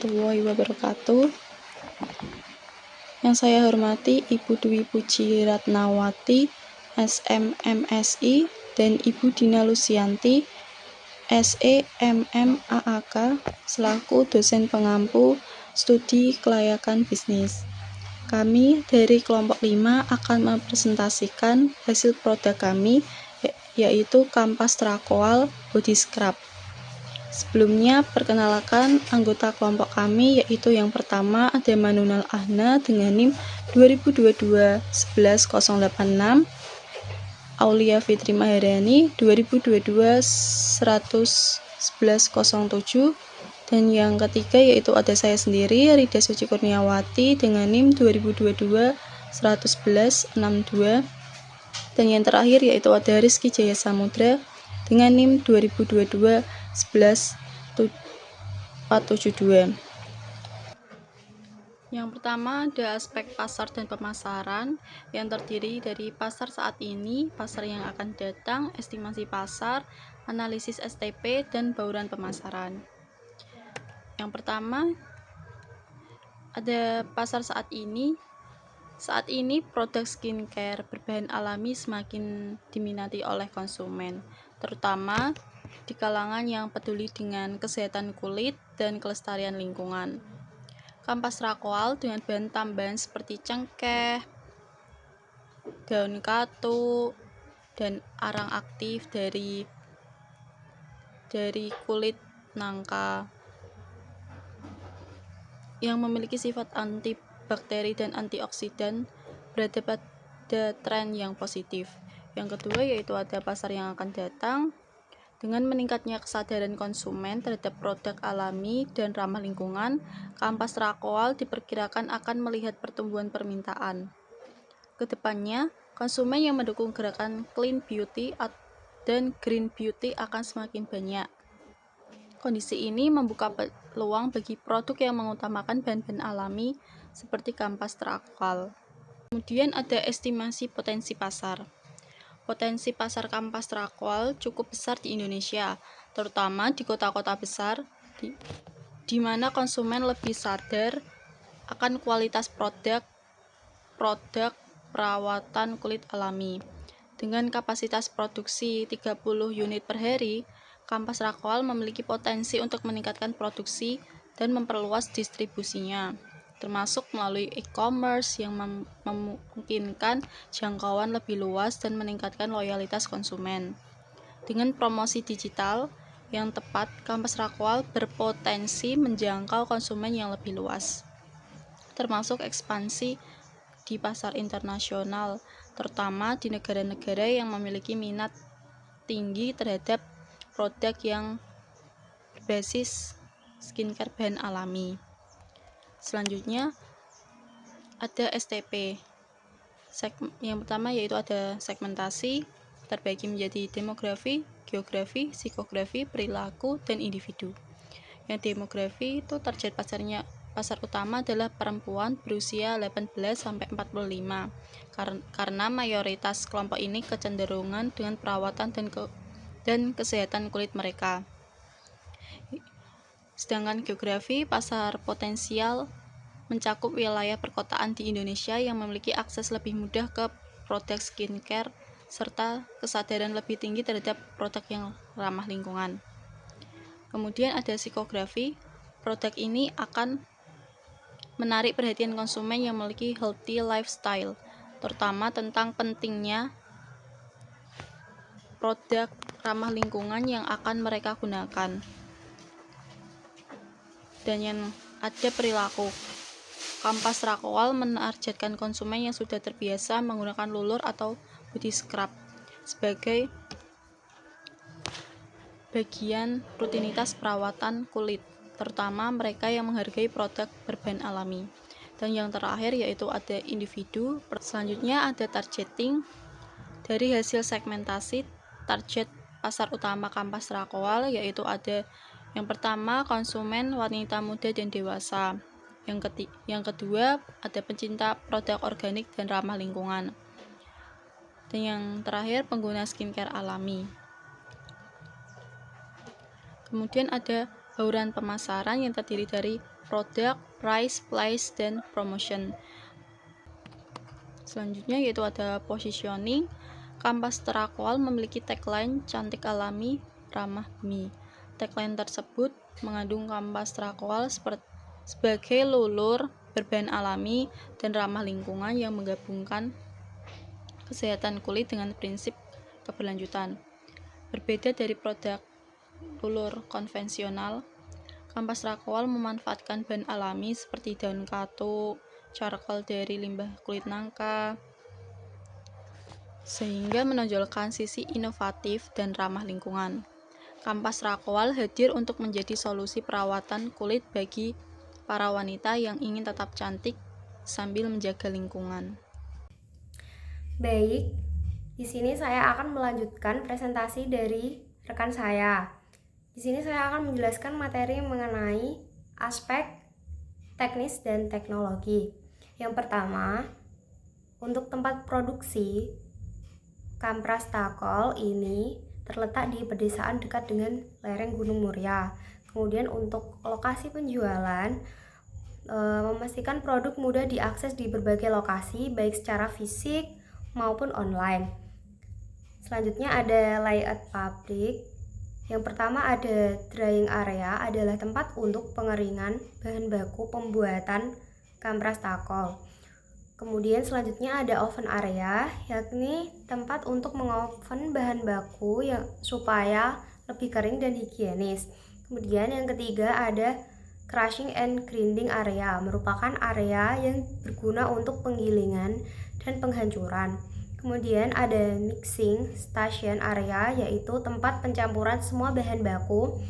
warahmatullahi wabarakatuh. Yang saya hormati Ibu Dwi Puji Ratnawati, SMMSI, dan Ibu Dina Lusianti, SEMMAAK, selaku dosen pengampu studi kelayakan bisnis. Kami dari kelompok 5 akan mempresentasikan hasil produk kami, yaitu kampas trakoal body scrub. Sebelumnya, perkenalkan anggota kelompok kami, yaitu yang pertama ada Manunal Ahna dengan NIM 2022-11086, Aulia Fitri Maharani 2022-11107, dan yang ketiga yaitu ada saya sendiri, Rida Suci Kurniawati dengan NIM 2022-11162, dan yang terakhir yaitu ada Rizky Jaya Samudra dengan NIM 2022-11472. Yang pertama ada aspek pasar dan pemasaran yang terdiri dari pasar saat ini, pasar yang akan datang, estimasi pasar, analisis STP, dan bauran pemasaran. Yang pertama ada pasar saat ini. Saat ini produk skincare berbahan alami semakin diminati oleh konsumen, terutama di kalangan yang peduli dengan kesehatan kulit dan kelestarian lingkungan. Kampas trakoal dengan bahan tambahan seperti cengkeh, daun katu, dan arang aktif dari kulit nangka yang memiliki sifat antibakteri dan antioksidan berada pada tren yang positif. Yang kedua yaitu ada pasar yang akan datang. Dengan meningkatnya kesadaran konsumen terhadap produk alami dan ramah lingkungan, kampas trakoal diperkirakan akan melihat pertumbuhan permintaan. Kedepannya, konsumen yang mendukung gerakan clean beauty dan green beauty akan semakin banyak. Kondisi ini membuka peluang bagi produk yang mengutamakan bahan-bahan alami seperti kampas trakoal. Kemudian ada estimasi potensi pasar. Potensi pasar kampas trakoal cukup besar di Indonesia, terutama di kota-kota besar, di mana konsumen lebih sadar akan kualitas produk perawatan kulit alami. Dengan kapasitas produksi 30 unit per hari, kampas trakoal memiliki potensi untuk meningkatkan produksi dan memperluas distribusinya, termasuk melalui e-commerce yang memungkinkan jangkauan lebih luas dan meningkatkan loyalitas konsumen. Dengan promosi digital yang tepat, kampas trakoal berpotensi menjangkau konsumen yang lebih luas, termasuk ekspansi di pasar internasional, terutama di negara-negara yang memiliki minat tinggi terhadap produk yang berbasis skincare bahan alami. Selanjutnya ada STP. Yang pertama yaitu ada segmentasi, terbagi menjadi demografi, geografi, psikografi, perilaku, dan individu. Yang demografi itu target pasar utama adalah perempuan berusia 18-45 karena mayoritas kelompok ini kecenderungan dengan perawatan dan kesehatan kulit mereka. Sedangkan geografi, pasar potensial mencakup wilayah perkotaan di Indonesia yang memiliki akses lebih mudah ke produk skincare serta kesadaran lebih tinggi terhadap produk yang ramah lingkungan. Kemudian ada psikografi. Produk ini akan menarik perhatian konsumen yang memiliki healthy lifestyle, terutama tentang pentingnya produk ramah lingkungan yang akan mereka gunakan. Dan yang ada perilaku. Kampas trakoal menargetkan konsumen yang sudah terbiasa menggunakan lulur atau body scrub sebagai bagian rutinitas perawatan kulit, terutama mereka yang menghargai produk berbahan alami. Dan yang terakhir yaitu ada individu. Selanjutnya ada targeting. Dari hasil segmentasi, target pasar utama kampas trakoal yaitu ada yang pertama konsumen wanita muda dan dewasa. Yang kedua ada pencinta produk organik dan ramah lingkungan. Dan yang terakhir pengguna skincare alami. Kemudian ada bauran pemasaran yang terdiri dari product, price, place, dan promotion. Selanjutnya yaitu ada positioning. Kampas Terakwal memiliki tagline cantik alami, ramah bumi. Tagline tersebut mengandung Kampas Terakwal sebagai lulur berbahan alami dan ramah lingkungan yang menggabungkan kesehatan kulit dengan prinsip keberlanjutan. Berbeda dari produk lulur konvensional, Kampas Terakwal memanfaatkan bahan alami seperti daun katuk, charcoal dari limbah kulit nangka, sehingga menonjolkan sisi inovatif dan ramah lingkungan. Kampas Terakwal hadir untuk menjadi solusi perawatan kulit bagi para wanita yang ingin tetap cantik sambil menjaga lingkungan. Baik, di sini saya akan melanjutkan presentasi dari rekan saya. Di sini saya akan menjelaskan materi mengenai aspek teknis dan teknologi. Yang pertama, untuk tempat produksi Kampras Terakwal ini terletak di pedesaan dekat dengan lereng Gunung Muria. Kemudian untuk lokasi penjualan, memastikan produk mudah diakses di berbagai lokasi, baik secara fisik maupun online. Selanjutnya ada layout pabrik. Yang pertama ada drying area, adalah tempat untuk pengeringan bahan baku pembuatan Kampras Terakwal. Kemudian selanjutnya ada oven area, yakni tempat untuk mengoven bahan baku supaya lebih kering dan higienis. Kemudian yang ketiga ada crushing and grinding area, merupakan area yang berguna untuk penggilingan dan penghancuran. Kemudian ada mixing station area, yaitu tempat pencampuran semua bahan baku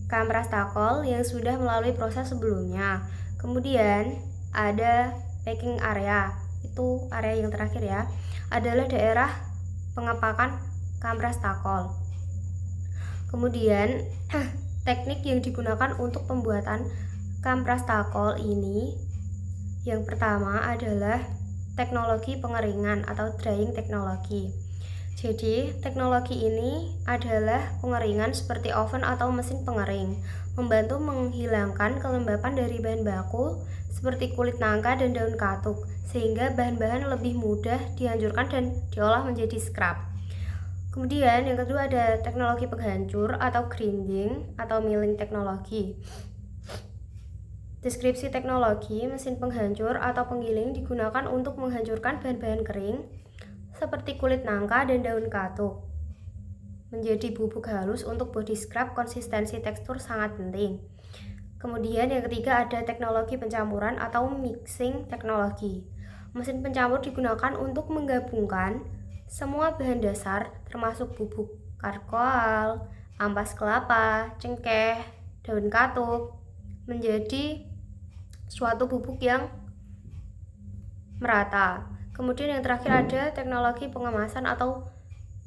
Kampras Terakwal yang sudah melalui proses sebelumnya. Kemudian ada packing area, itu area yang terakhir ya, adalah daerah pengepakan Kampras Terakwal. Kemudian teknik yang digunakan untuk pembuatan Kampras Terakwal ini, yang pertama adalah teknologi pengeringan atau drying teknologi. Jadi teknologi ini adalah pengeringan seperti oven atau mesin pengering, membantu menghilangkan kelembapan dari bahan baku seperti kulit nangka dan daun katuk, sehingga bahan-bahan lebih mudah dihancurkan dan diolah menjadi scrap. Kemudian yang kedua ada teknologi penghancur atau grinding atau milling teknologi. Deskripsi teknologi mesin penghancur atau penggiling digunakan untuk menghancurkan bahan-bahan kering seperti kulit nangka dan daun katuk menjadi bubuk halus untuk body scrub. Konsistensi tekstur sangat penting. Kemudian yang ketiga ada teknologi pencampuran atau mixing teknologi. Mesin pencampur digunakan untuk menggabungkan semua bahan dasar termasuk bubuk charcoal, ampas kelapa, cengkeh, daun katuk menjadi suatu bubuk yang merata. Kemudian yang terakhir ada teknologi pengemasan atau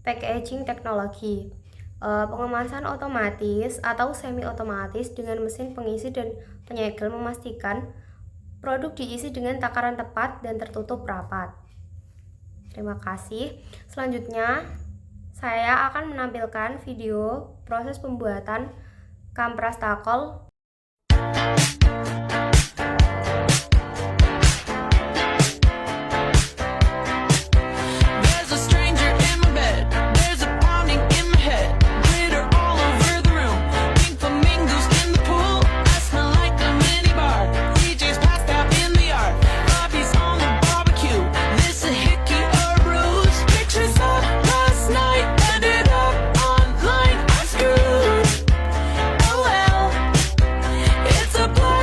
packaging teknologi. Pengemasan otomatis atau semi otomatis dengan mesin pengisi dan penyegel memastikan produk diisi dengan takaran tepat dan tertutup rapat. Terima kasih. Selanjutnya saya akan menampilkan video proses pembuatan Kampras Terakwal. It's a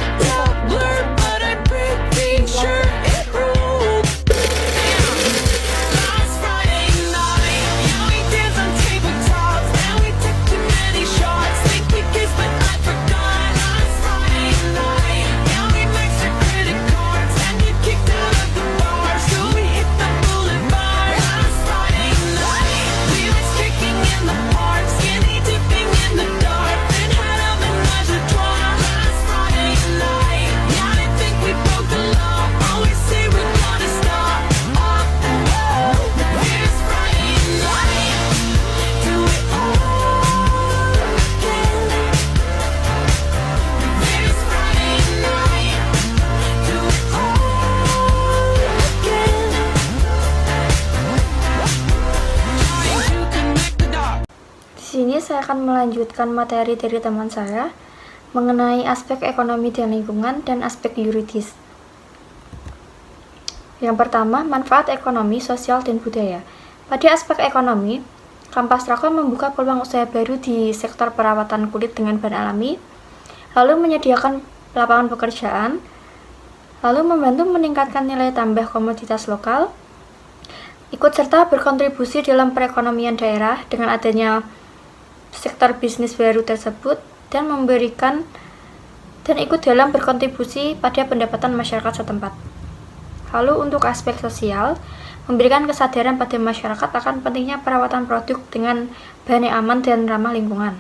saya akan melanjutkan materi dari teman saya mengenai aspek ekonomi dan lingkungan dan aspek yuridis. Yang pertama, manfaat ekonomi, sosial, dan budaya. Pada aspek ekonomi, Kampas Rakor membuka peluang usaha baru di sektor perawatan kulit dengan bahan alami, lalu menyediakan lapangan pekerjaan, lalu membantu meningkatkan nilai tambah komoditas lokal, ikut serta berkontribusi dalam perekonomian daerah dengan adanya sektor bisnis baru tersebut dan ikut dalam berkontribusi pada pendapatan masyarakat setempat. Lalu untuk aspek sosial, memberikan kesadaran pada masyarakat akan pentingnya perawatan produk dengan bahan yang aman dan ramah lingkungan.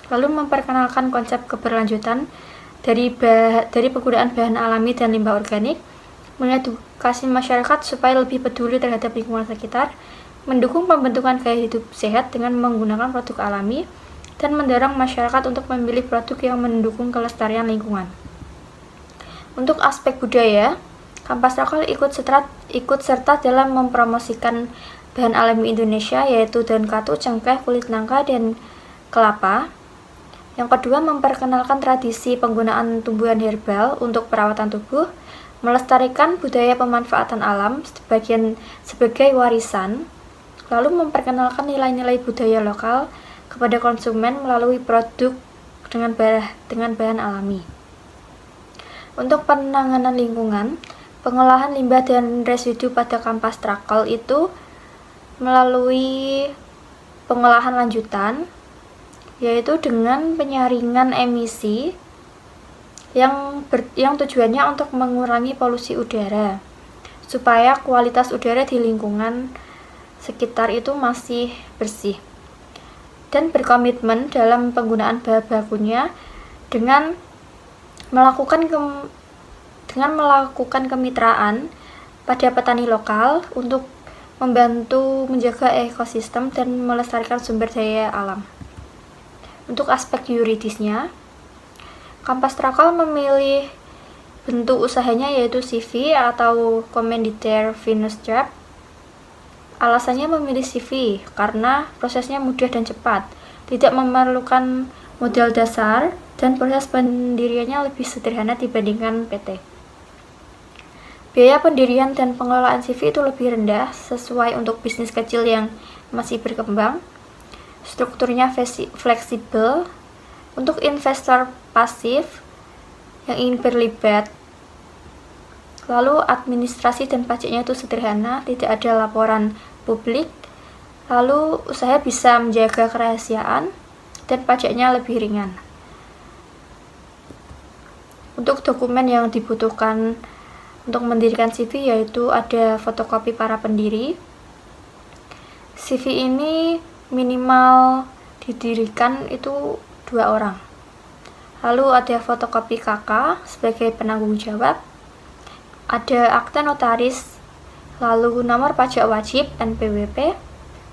Lalu memperkenalkan konsep keberlanjutan dari penggunaan bahan alami dan limbah organik, mengedukasi masyarakat supaya lebih peduli terhadap lingkungan sekitar, mendukung pembentukan gaya hidup sehat dengan menggunakan produk alami, dan mendorong masyarakat untuk memilih produk yang mendukung kelestarian lingkungan. Untuk aspek budaya, Kampas Rakor ikut serta dalam mempromosikan bahan alami Indonesia, yaitu daun katu, cengkeh, kulit nangka, dan kelapa. Yang kedua, memperkenalkan tradisi penggunaan tumbuhan herbal untuk perawatan tubuh, melestarikan budaya pemanfaatan alam sebagai warisan, lalu memperkenalkan nilai-nilai budaya lokal kepada konsumen melalui produk dengan bahan alami. Untuk penanganan lingkungan, pengolahan limbah dan residu pada Kampas Rakor itu melalui pengolahan lanjutan, yaitu dengan penyaringan emisi yang tujuannya untuk mengurangi polusi udara, supaya kualitas udara di lingkungan sekitar itu masih bersih, dan berkomitmen dalam penggunaan bahan bakunya dengan melakukan kemitraan pada petani lokal untuk membantu menjaga ekosistem dan melestarikan sumber daya alam. Untuk aspek yuridisnya, Kampas Rakor memilih bentuk usahanya yaitu CV atau Commanditaire Finance Job. Alasannya memilih CV karena prosesnya mudah dan cepat, tidak memerlukan modal dasar, dan proses pendiriannya lebih sederhana dibandingkan PT. Biaya pendirian dan pengelolaan CV itu lebih rendah sesuai untuk bisnis kecil yang masih berkembang. Strukturnya fleksibel untuk investor pasif yang ingin berlibat. Lalu administrasi dan pajaknya itu sederhana, tidak ada laporan publik. Lalu usaha bisa menjaga kerahasiaan dan pajaknya lebih ringan. Untuk dokumen yang dibutuhkan untuk mendirikan CV yaitu ada fotokopi para pendiri. CV ini minimal didirikan itu 2 orang. Lalu ada fotokopi KK sebagai penanggung jawab. Ada akta notaris, lalu nomor pajak wajib NPWP,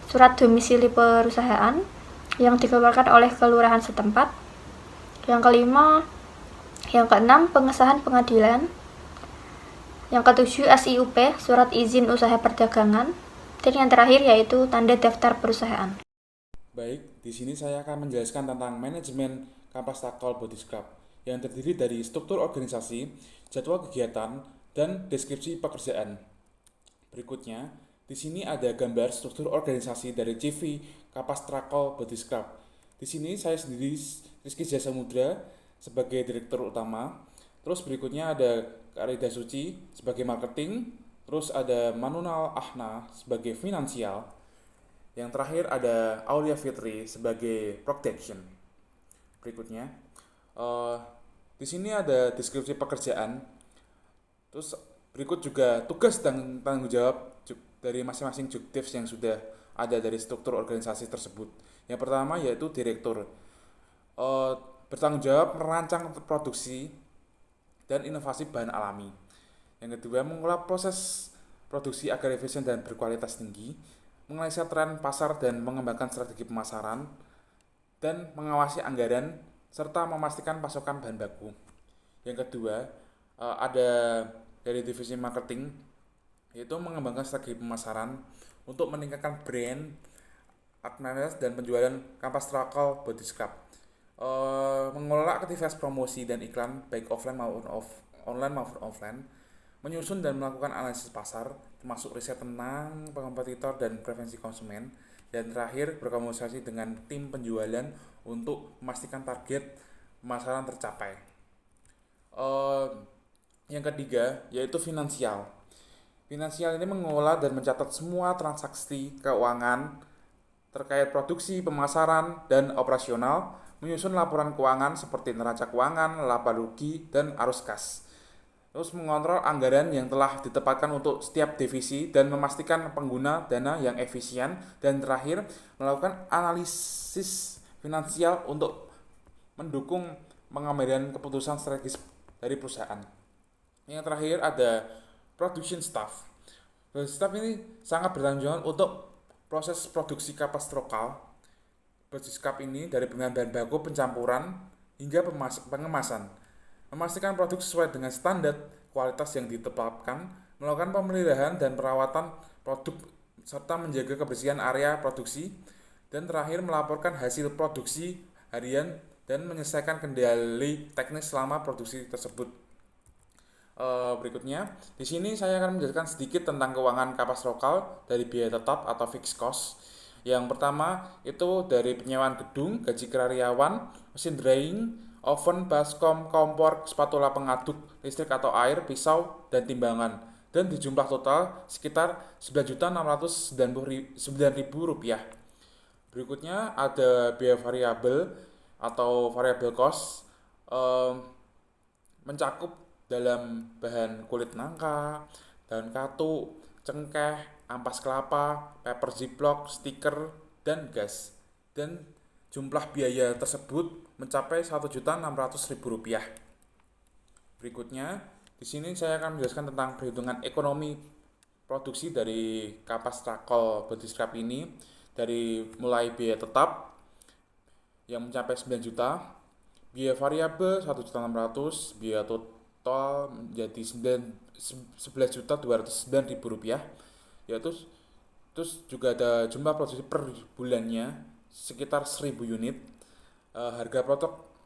surat domisili perusahaan yang dikeluarkan oleh kelurahan setempat. Yang keenam, pengesahan pengadilan. Yang ketujuh, SIUP, surat izin usaha perdagangan. Dan yang terakhir yaitu tanda daftar perusahaan. Baik, di sini saya akan menjelaskan tentang manajemen Kampas Rakor Body Scrub yang terdiri dari struktur organisasi, jadwal kegiatan, dan deskripsi pekerjaan. Berikutnya, di sini ada gambar struktur organisasi dari CV Kampas Rakor Body Scrub. Di sini saya sendiri Rizky Jasamudra sebagai direktur utama. Terus berikutnya ada Kak Rida Suci sebagai marketing. Terus ada Manunal Ahna sebagai finansial. Yang terakhir ada Aulia Fitri sebagai production. Berikutnya, di sini ada deskripsi pekerjaan. Terus berikut juga tugas dan tanggung jawab dari masing-masing juktivs yang sudah ada dari struktur organisasi tersebut. Yang pertama yaitu direktur, bertanggung jawab merancang produksi dan inovasi bahan alami. Yang kedua, mengelola proses produksi agar efisien dan berkualitas tinggi, menganalisa tren pasar dan mengembangkan strategi pemasaran, dan mengawasi anggaran serta memastikan pasokan bahan baku. Yang kedua, ada dari divisi marketing, yaitu mengembangkan strategi pemasaran untuk meningkatkan brand administrasi dan penjualan kampas Trakol Body Scrub. Mengelola aktivitas promosi dan iklan baik online maupun offline, menyusun dan melakukan analisis pasar, termasuk riset tentang kompetitor dan preferensi konsumen, dan terakhir berkomunikasi dengan tim penjualan untuk memastikan target pemasaran tercapai. Yang ketiga yaitu finansial. Finansial ini mengelola dan mencatat semua transaksi keuangan terkait produksi, pemasaran, dan operasional, menyusun laporan keuangan seperti neraca keuangan, laba rugi, dan arus kas. Terus mengontrol anggaran yang telah ditetapkan untuk setiap divisi dan memastikan pengguna dana yang efisien. Dan terakhir, melakukan analisis finansial untuk mendukung pengambilan keputusan strategis dari perusahaan. Yang terakhir ada production staff. Production staff ini sangat bertanggung jawab untuk proses produksi kapas lokal. Body Scrub ini dari bahan baku, pencampuran, hingga pengemasan. Memastikan produk sesuai dengan standar kualitas yang ditetapkan, melakukan pemeliharaan dan perawatan produk, serta menjaga kebersihan area produksi, dan terakhir melaporkan hasil produksi harian dan menyelesaikan kendali teknis selama produksi tersebut. Berikutnya, di sini saya akan menjelaskan sedikit tentang keuangan kapas lokal dari biaya tetap atau fixed cost. Yang pertama itu dari penyewaan gedung, gaji karyawan, mesin drying, oven, baskom, kompor, spatula pengaduk, listrik atau air, pisau, dan timbangan. Dan di jumlah total sekitar Rp9.699.000. Berikutnya ada biaya variabel atau variable cost, mencakup dalam bahan kulit nangka, daun katu, cengkeh, ampas kelapa, paper ziplock, stiker, dan gas. Dan jumlah biaya tersebut mencapai Rp1.600.000. Berikutnya, di sini saya akan menjelaskan tentang perhitungan ekonomi produksi dari kapas Trakol Body Scrub ini, dari mulai biaya tetap yang mencapai 9 juta, biaya variabel 1.600.000, biaya total menjadi Rp11.209.000. Yaitu terus juga ada jumlah produksi per bulannya sekitar 1000 unit. Harga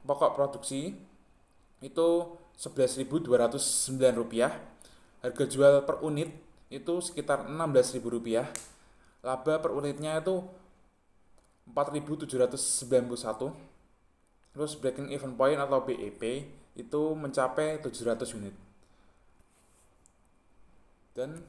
pokok produksi itu Rp11.209. Harga jual per unit itu sekitar Rp16.000. Laba per unitnya itu 4.791. Terus breaking even point atau BEP itu mencapai 700 unit. Dan